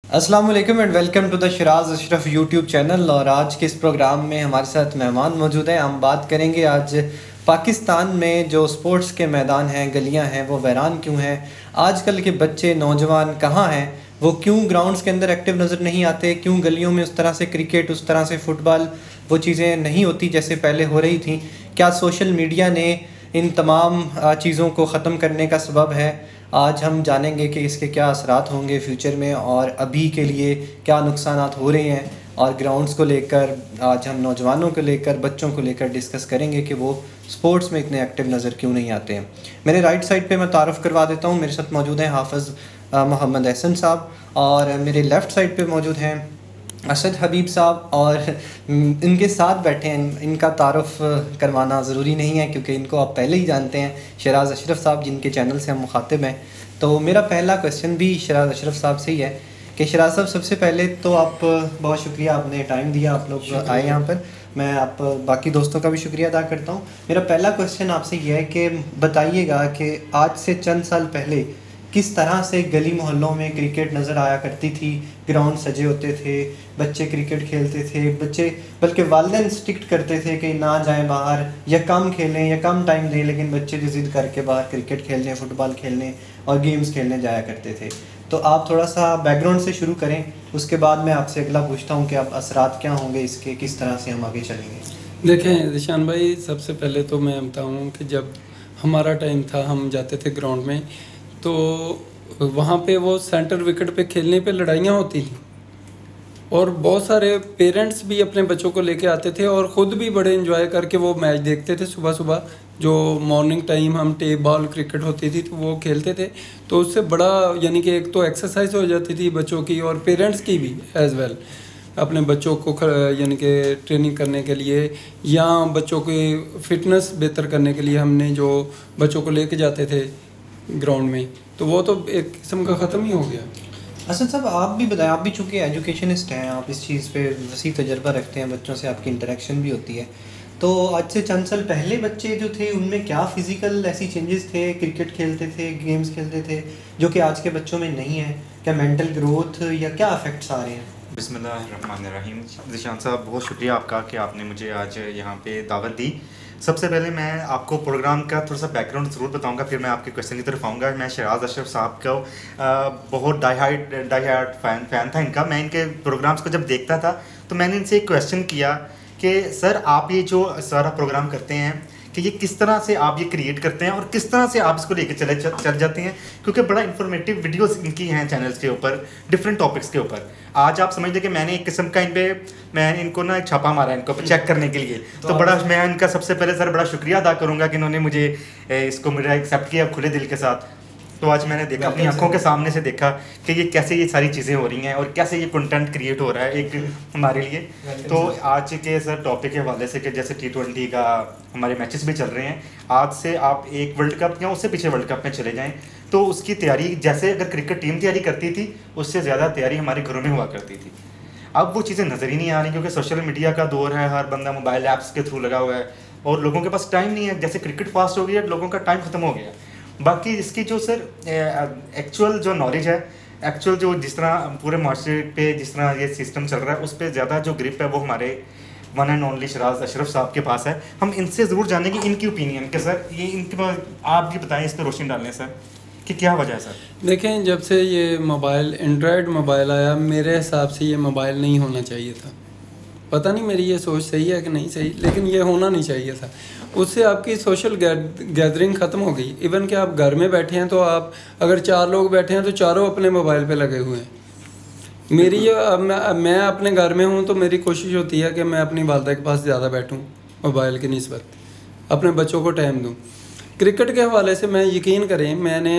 अस्सलाम वालेकुम and welcome to the Shiraz Ashraf YouTube channel. और आज के इस प्रोग्राम में हमारे साथ मेहमान मौजूद हैं। हम बात करेंगे आज पाकिस्तान में जो स्पोर्ट्स के मैदान हैं, गलियां हैं, वो वीरान क्यों हैं। आजकल के बच्चे नौजवान कहाँ हैं, वो क्यों ग्राउंड्स के अंदर एक्टिव नज़र नहीं आते, क्यों गलियों में उस तरह से क्रिकेट, उस तरह से फ़ुटबॉल वो चीज़ें नहीं होती जैसे पहले हो रही थी। क्या सोशल मीडिया ने इन तमाम चीज़ों को ख़त्म करने का सबब है। आज हम जानेंगे कि इसके क्या असरात होंगे फ्यूचर में और अभी के लिए क्या नुकसानात हो रहे हैं। और ग्राउंड्स को लेकर आज हम नौजवानों को लेकर, बच्चों को लेकर डिस्कस करेंगे कि वो स्पोर्ट्स में इतने एक्टिव नज़र क्यों नहीं आते हैं। मेरे राइट साइड पे मैं तारुफ़ करवा देता हूँ, मेरे साथ मौजूद हैं हाफ़िज़ मोहम्मद एहसन साहब, और मेरे लेफ़्ट साइड पे मौजूद हैं असद हबीब साहब। और इनके साथ बैठे हैं, इनका तारुफ़ करवाना ज़रूरी नहीं है क्योंकि इनको आप पहले ही जानते हैं, शराज अशरफ साहब, जिनके चैनल से हम मुखातिब हैं। तो मेरा पहला क्वेश्चन भी शराज अशरफ साहब से ही है कि शराज साहब, सबसे पहले तो आप बहुत शुक्रिया, आपने टाइम दिया, आप लोग आए यहाँ पर। मैं आप बाकी दोस्तों का भी शुक्रिया अदा करता हूँ। मेरा पहला क्वेश्चन आपसे ये है कि बताइएगा कि आज से चंद साल पहले किस तरह से गली मोहल्लों में क्रिकेट नज़र आया करती थी। ग्राउंड सजे होते थे, बच्चे क्रिकेट खेलते थे, बच्चे बल्कि वालिदैन स्ट्रिक्ट करते थे कि ना जाएं बाहर, या कम खेलें या कम टाइम दें, लेकिन बच्चे जो ज़िद करके बाहर क्रिकेट खेलने, फ़ुटबॉल खेलने और गेम्स खेलने जाया करते थे। तो आप थोड़ा सा बैकग्राउंड से शुरू करें, उसके बाद मैं आपसे अगला पूछता हूँ कि आप असरात क्या होंगे इसके, किस तरह से हम आगे चलेंगे। देखें ज़िशान भाई, सबसे पहले तो मैं बताऊँ कि जब हमारा टाइम था, हम जाते थे ग्राउंड में, तो वहाँ पे वो सेंटर विकेट पे खेलने पे लड़ाइयाँ होती थी और बहुत सारे पेरेंट्स भी अपने बच्चों को लेके आते थे और ख़ुद भी बड़े एंजॉय करके वो मैच देखते थे। सुबह सुबह जो मॉर्निंग टाइम हम टेप बॉल क्रिकेट होती थी तो वो खेलते थे, तो उससे बड़ा यानी कि एक तो एक्सरसाइज हो जाती थी बच्चों की और पेरेंट्स की भी एज़ वेल, अपने बच्चों को यानी कि ट्रेनिंग करने के लिए या बच्चों की फ़िटनेस बेहतर करने के लिए हमने जो बच्चों को लेके जाते थे ग्राउंड में, तो वो तो एक किस्म का ख़त्म ही हो गया। असद साहब, आप भी बताएं, आप भी चूँकि एजुकेशनिस्ट हैं, आप इस चीज़ पे वसी तजर्बा रखते हैं, बच्चों से आपकी इंटरेक्शन भी होती है। तो आज से चंद साल पहले बच्चे जो थे उनमें क्या फ़िज़िकल ऐसी चेंजेस थे, क्रिकेट खेलते थे, गेम्स खेलते थे, जो कि आज के बच्चों में नहीं है? क्या मेंटल ग्रोथ या क्या इफेक्ट्स आ रहे हैं? बिस्मिल्लाहिर्रहमानिर्रहीम। ज़िशान साहब, बहुत शुक्रिया आपका कि आपने मुझे आज यहाँ पे दावत दी। सबसे पहले मैं आपको प्रोग्राम का थोड़ा सा बैकग्राउंड ज़रूर बताऊंगा, फिर मैं आपके क्वेश्चन की तरफ आऊँगा। मैं शराज अशरफ साहब को बहुत डाई हार्ट फ़ैन था इनका। मैं इनके प्रोग्राम्स को जब देखता था तो मैंने इनसे एक क्वेश्चन किया कि सर, आप ये जो सारा प्रोग्राम करते हैं कि ये किस तरह से आप ये क्रिएट करते हैं और किस तरह से आप इसको लेके चल जाते हैं, क्योंकि बड़ा इंफॉर्मेटिव वीडियोस इनकी हैं चैनल्स के ऊपर, डिफरेंट टॉपिक्स के ऊपर। आज आप समझ लें कि मैंने एक किस्म का मैंने इनको ना छापा मारा इनको चेक करने के लिए, तो बड़ा मैं इनका सबसे पहले सर बड़ा शुक्रिया अदा करूँगा कि इन्होंने मुझे इसको मेरा एक्सेप्ट किया खुले दिल के साथ। तो आज मैंने देखा, अपनी आंखों के सामने से देखा कि ये कैसे ये सारी चीज़ें हो रही हैं और कैसे ये कंटेंट क्रिएट हो रहा है एक हमारे लिए। तो आज के सर टॉपिक के हवाले से कि जैसे T20 का हमारे मैचेस भी चल रहे हैं, आज से आप एक वर्ल्ड कप या उससे पीछे वर्ल्ड कप में चले जाएं तो उसकी तैयारी, जैसे अगर क्रिकेट टीम तैयारी करती थी, उससे ज़्यादा तैयारी हमारे घरों में हुआ करती थी। अब वो चीज़ें नज़र ही नहीं आ रही क्योंकि सोशल मीडिया का दौर है, हर बंदा मोबाइल ऐप्स के थ्रू लगा हुआ है और लोगों के पास टाइम नहीं है। जैसे क्रिकेट फास्ट हो गया, लोगों का टाइम ख़त्म हो गया। बाकी इसकी जो सर एक्चुअल जो नॉलेज है, एक्चुअल जो जिस तरह पूरे माशरे पे जिस तरह ये सिस्टम चल रहा है, उस पर ज़्यादा जो ग्रिप है वो हमारे one and only Sharaj Ashraf साहब के पास है। हम इनसे ज़रूर जानेंगे इनकी ओपिनियन कि सर ये इनके, आप भी बताएं, इस पर रोशनी डालें सर कि क्या वजह है सर। देखें, जब से ये मोबाइल, एंड्रॉयड मोबाइल आया, मेरे हिसाब से ये मोबाइल नहीं होना चाहिए था। पता नहीं मेरी ये सोच सही है कि नहीं सही, लेकिन ये होना नहीं चाहिए था। उससे आपकी सोशल गैदरिंग ख़त्म हो गई। इवन कि आप घर में बैठे हैं तो आप अगर 4 लोग बैठे हैं तो चारों अपने मोबाइल पे लगे हुए हैं। मेरी ये मैं अपने घर में हूँ तो मेरी कोशिश होती है कि मैं अपनी वालदा के पास ज़्यादा बैठूँ मोबाइल की निस्बत, अपने बच्चों को टाइम दूँ। क्रिकेट के हवाले से मैं, यकीन करें, मैंने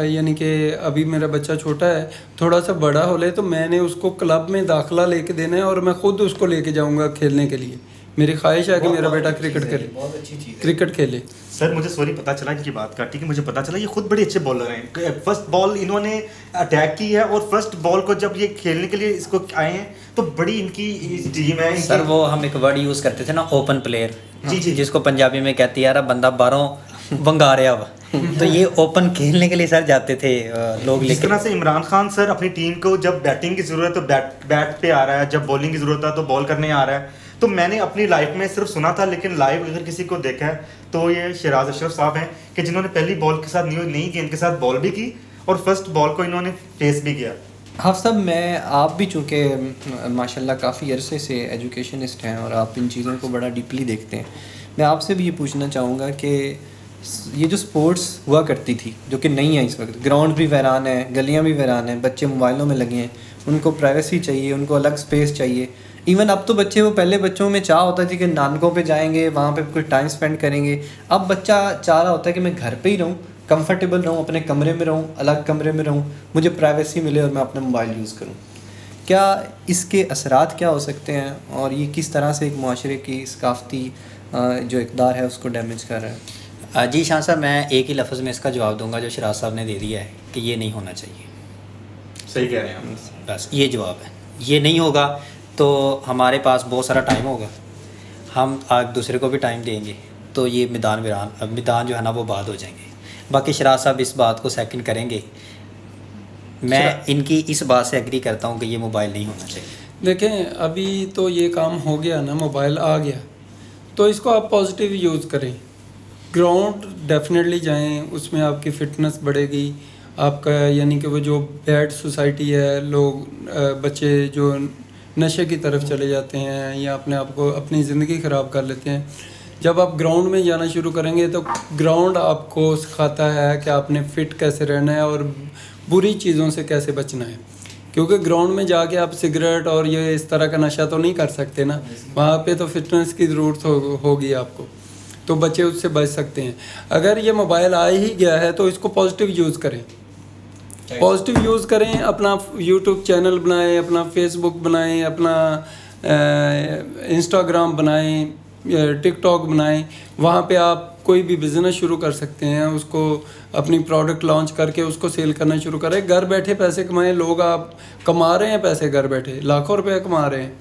यानी कि अभी मेरा बच्चा छोटा है, थोड़ा सा बड़ा हो ले तो मैंने उसको क्लब में दाखिला लेके देना है और मैं ख़ुद उसको लेके जाऊंगा खेलने के लिए। मेरी ख्वाहिश है कि मेरा बेटा क्रिकेट खेले, बहुत अच्छी चीज़ है। क्रिकेट खेले। सर मुझे सॉरी पता चला इनकी बात काटी कि मुझे पता चला ये खुद बड़े अच्छे बॉलर हैं। फर्स्ट बॉल इन्होंने अटैक की है और फर्स्ट बॉल को जब ये खेलने के लिए इसको आए हैं तो बड़ी इनकी टीम है। सर वो हम एक वर्ड यूज़ करते थे ना, ओपन प्लेयर, जी जी, जिसको पंजाबी में कहती है यार बंदा बाहरों वंगा रहा हुआ। तो ये ओपन खेलने के लिए सर जाते थे लोग। जिस तरह से इमरान खान सर अपनी टीम को जब बैटिंग की ज़रूरत है तो बैट पे आ रहा है, जब बॉलिंग की ज़रूरत है तो बॉल करने आ रहा है। तो मैंने अपनी लाइफ में सिर्फ सुना था, लेकिन लाइव अगर किसी को देखा है तो ये शहराज अशरफ साहब हैं कि जिन्होंने पहली बॉल के साथ नई गेंद के साथ बॉल भी की और फर्स्ट बॉल को इन्होंने फेस भी किया। हाफ़िज़ साहब, आप भी चूँकि माशाल्लाह काफ़ी अरसे से एजुकेशनिस्ट हैं और आप इन चीज़ों को बड़ा डीपली देखते हैं, मैं आपसे भी ये पूछना चाहूँगा कि ये जो स्पोर्ट्स हुआ करती थी जो कि नहीं है इस वक्त, ग्राउंड भी वीरान है, गलियाँ भी वीरान हैं, बच्चे मोबाइलों में लगे हैं, उनको प्राइवेसी चाहिए, उनको अलग स्पेस चाहिए। इवन अब तो बच्चे, वो पहले बच्चों में चाह होता थी कि नानकों पे जाएंगे, वहाँ पे कुछ टाइम स्पेंड करेंगे। अब बच्चा चाह रहा होता है कि मैं घर पे ही रहूँ, कंफर्टेबल रहूँ, अपने कमरे में रहूँ, अलग कमरे में रहूँ, मुझे प्राइवेसी मिले और मैं अपना मोबाइल यूज़ करूँ। क्या इसके असरात क्या हो सकते हैं और ये किस तरह से एक माशरे की सकाफ़ती जो इक़दार है उसको डैमेज कर रहा है? जी शान साहब, मैं एक ही लफ्ज़ में इसका जवाब दूंगा जो शराज साहब ने दे दिया है कि ये नहीं होना चाहिए। सही कह रहे हैं, बस ये जवाब है। ये नहीं होगा तो हमारे पास बहुत सारा टाइम होगा, हम एक दूसरे को भी टाइम देंगे, तो ये मैदान जो है ना वो बाद हो जाएंगे। बाकी शराज साहब इस बात को सेकंड करेंगे, मैं इनकी इस बात से एग्री करता हूँ कि ये मोबाइल नहीं होना चाहिए। देखें, अभी तो ये काम हो गया ना, मोबाइल आ गया, तो इसको आप पॉजिटिव यूज़ करें। ग्राउंड डेफिनेटली जाएं, उसमें आपकी फ़िटनेस बढ़ेगी, आपका यानी कि वो जो बैड सोसाइटी है, लोग बच्चे जो नशे की तरफ चले जाते हैं या अपने आप को अपनी ज़िंदगी ख़राब कर लेते हैं, जब आप ग्राउंड में जाना शुरू करेंगे तो ग्राउंड आपको सिखाता है कि आपने फ़िट कैसे रहना है और बुरी चीज़ों से कैसे बचना है। क्योंकि ग्राउंड में जाके आप सिगरेट और ये इस तरह का नशा तो नहीं कर सकते ना, वहाँ पे तो फिटनेस की ज़रूरत होगी आपको, तो बच्चे उससे बच सकते हैं। अगर ये मोबाइल आ ही गया है तो इसको पॉजिटिव यूज़ करें, पॉजिटिव यूज़ करें। अपना यूट्यूब चैनल बनाएं, अपना फेसबुक बनाएं, अपना इंस्टाग्राम बनाएं, टिकटॉक बनाएं, वहाँ पे आप कोई भी बिज़नेस शुरू कर सकते हैं, उसको अपनी प्रोडक्ट लॉन्च करके उसको सेल करना शुरू करें। घर बैठे पैसे कमाएं, लोग आप कमा रहे हैं पैसे, घर बैठे लाखों रुपए कमा रहे हैं।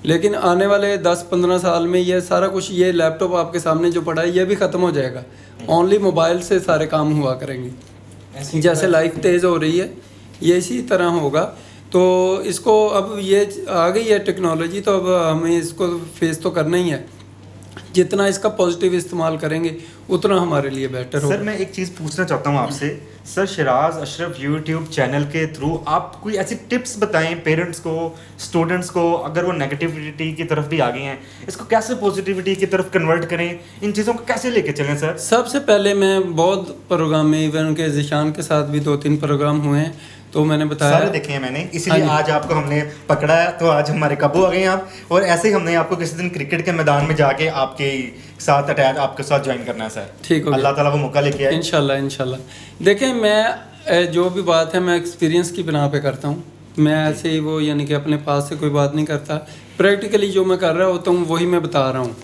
लेकिन आने वाले 10-15 साल में ये सारा कुछ, ये लैपटॉप आपके सामने जो पड़ा है ये भी ख़त्म हो जाएगा, ओनली मोबाइल से सारे काम हुआ करेंगे। जैसे लाइफ तेज़ हो रही है ये इसी तरह होगा। तो इसको अब ये आ गई है टेक्नोलॉजी, तो अब हमें इसको फेस तो करना ही है। जितना इसका पॉजिटिव इस्तेमाल करेंगे उतना हमारे लिए बेटर होगा। सर मैं एक चीज़ पूछना चाहता हूँ आपसे, sir Sharaj Ashraf YouTube channel के थ्रू आप कोई ऐसी टिप्स बताएं पेरेंट्स को, स्टूडेंट्स को, अगर वो नेगेटिविटी की तरफ भी आ गए हैं, इसको कैसे पॉजिटिविटी की तरफ कन्वर्ट करें, इन चीज़ों को कैसे लेके चलें? सर सबसे पहले मैं बहुत प्रोग्राम में, इवन के ज़िशान के साथ भी 2-3 प्रोग्राम हुए हैं, तो मैंने बताया, सारे देखे हैं मैंने, इसीलिए आज आपको हमने पकड़ा है, तो आज हमारे काबू आ गए हैं आप। और ऐसे ही हमने आपको किसी दिन क्रिकेट के मैदान में जाके आपके साथ अटैच, आपके साथ ज्वाइन करना है सर। ठीक हो, अल्लाह ताला वो मौका लेके आए इंशाल्लाह। देखें, मैं जो भी बात है मैं एक्सपीरियंस की बिना पे करता हूँ, मैं ऐसे ही वो यानी कि अपने पास से कोई बात नहीं करता। प्रैक्टिकली जो मैं कर रहा होता हूँ वही मैं बता रहा हूँ।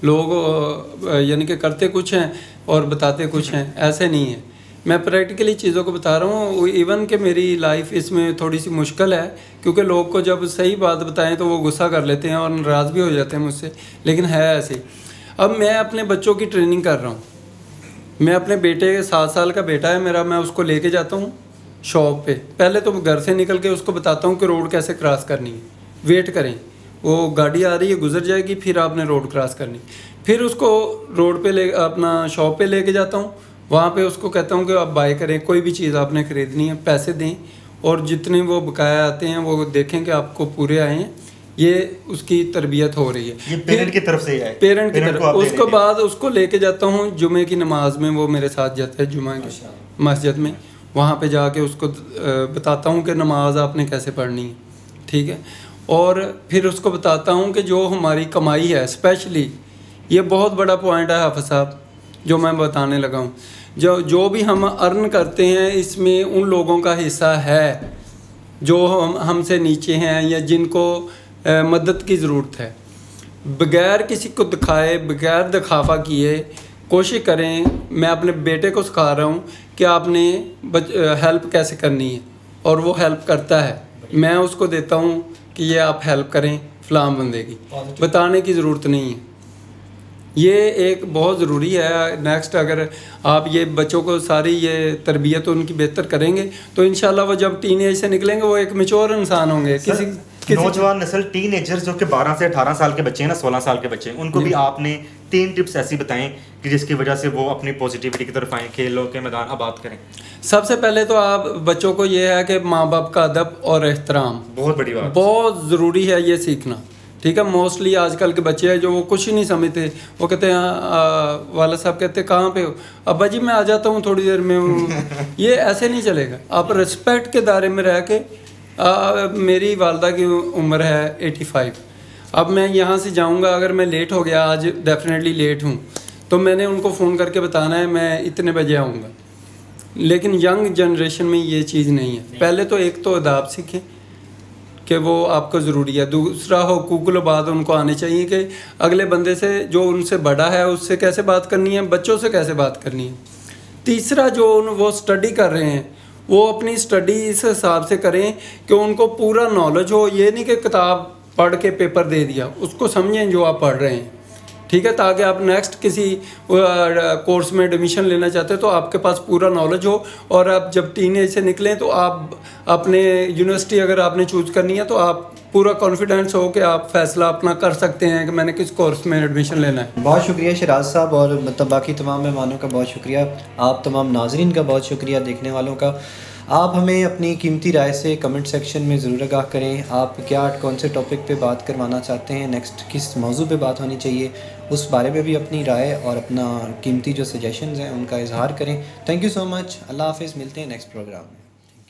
लोग यानी कि करते कुछ हैं और बताते कुछ हैं, ऐसे नहीं है। मैं प्रैक्टिकली चीज़ों को बता रहा हूँ। इवन कि मेरी लाइफ इसमें थोड़ी सी मुश्किल है, क्योंकि लोग को जब सही बात बताएं तो वो गुस्सा कर लेते हैं और नाराज़ भी हो जाते हैं मुझसे, लेकिन है ऐसे। अब मैं अपने बच्चों की ट्रेनिंग कर रहा हूँ। मैं अपने बेटे, 7 साल का बेटा है मेरा, मैं उसको लेके जाता हूँ शॉप पे। पहले तो घर से निकल के उसको बताता हूँ कि रोड कैसे क्रॉस करनी है, वेट करें, वो गाड़ी आ रही है गुजर जाएगी, फिर आपने रोड क्रॉस करनी। फिर उसको रोड पे अपना शॉप पे लेके जाता हूँ, वहाँ पे उसको कहता हूँ कि आप बाय करें, कोई भी चीज़ आपने ख़रीदनी है पैसे दें और जितने वो बकाया आते हैं वो देखें कि आपको पूरे आए हैं। ये उसकी तरबियत हो रही है, ये पेरेंट की तरफ से ही है, पेरेंट की तरफ। उसके बाद उसको लेके जाता हूँ जुमे की नमाज में, वो मेरे साथ जाता है जुमा की मस्जिद में, वहाँ पे जाके उसको बताता हूँ कि नमाज आपने कैसे पढ़नी है, ठीक है। और फिर उसको बताता हूँ कि जो हमारी कमाई है, स्पेशली ये बहुत बड़ा पॉइंट है हाफ़िज़ साहब जो मैं बताने लगा हूँ, जो भी हम अर्न करते हैं इसमें उन लोगों का हिस्सा है जो हमसे नीचे हैं या जिनको मदद की ज़रूरत है। बग़ैर किसी को दिखाए, बग़ैर दिखावा किए कोशिश करें। मैं अपने बेटे को सिखा रहा हूँ कि आपने हेल्प कैसे करनी है और वो हेल्प करता है। मैं उसको देता हूँ कि ये आप हेल्प करें फ़लाँ बंदे की, बताने की ज़रूरत नहीं है। ये एक बहुत ज़रूरी है। नेक्स्ट अगर आप ये बच्चों को सारी ये तरबियत उनकी बेहतर करेंगे तो इंशाल्लाह वो जब टीन एज से निकलेंगे वो एक मैच्योर इंसान होंगे। किसी नौजवान नस्ल टीन एजर्स जो कि 12 से 18 साल के बच्चे हैं ना, 16 साल के बच्चे हैं, उनको भी आपने 3 टिप्स ऐसी बताएं कि जिसकी वजह से वो अपनी पॉजिटिविटी की तरफ आएँ, खेलों के मैदान आबाद करें। सबसे पहले तो आप बच्चों को ये है कि माँ बाप का अदब और एहतराम बहुत बड़ी बात, बहुत ज़रूरी है ये सीखना। ठीक है, मोस्टली आजकल के बच्चे हैं जो वो कुछ ही नहीं समझते, वो कहते हैं वाला साहब कहते हैं कहाँ पे हो, अब्बा जी मैं आ जाता हूँ थोड़ी देर में हूँ। ये ऐसे नहीं चलेगा। आप रिस्पेक्ट के दायरे में रह के मेरी वालदा की उम्र है 85, अब मैं यहाँ से जाऊँगा, अगर मैं लेट हो गया, आज डेफिनेटली लेट हूँ, तो मैंने उनको फ़ोन करके बताना है मैं इतने बजे आऊँगा। लेकिन यंग जनरेशन में ये चीज़ नहीं है। पहले तो एक तो अदाब सीखें कि वो आपको ज़रूरी है, दूसरा हुकूकुल बाद उनको आने चाहिए कि अगले बंदे से जो उनसे बड़ा है उससे कैसे बात करनी है, बच्चों से कैसे बात करनी है। तीसरा जो वो स्टडी कर रहे हैं वो अपनी स्टडी इस हिसाब से करें कि उनको पूरा नॉलेज हो, ये नहीं कि किताब पढ़ के पेपर दे दिया, उसको समझें जो आप पढ़ रहे हैं। ठीक है, ताकि आप नेक्स्ट किसी कोर्स में एडमिशन लेना चाहते हो तो आपके पास पूरा नॉलेज हो, और आप जब टीनेज से निकलें तो आप अपने यूनिवर्सिटी अगर आपने चूज़ करनी है तो आप पूरा कॉन्फिडेंस हो कि आप फैसला अपना कर सकते हैं कि मैंने किस कोर्स में एडमिशन लेना है। बहुत शुक्रिया शराज साहब, और मतलब बाकी तमाम मेहमानों का बहुत शुक्रिया, आप तमाम नाजरीन का बहुत शुक्रिया, देखने वालों का। आप हमें अपनी कीमती राय से कमेंट सेक्शन में ज़रूर आगाह करें। आप क्या कौन से टॉपिक पे बात करवाना चाहते हैं, नेक्स्ट किस मौजू पे बात होनी चाहिए, उस बारे में भी अपनी राय और अपना कीमती जो सजेशंस हैं उनका इजहार करें। Thank you so much. अल्लाह हाफिज़, मिलते हैं नेक्स्ट प्रोग्राम में।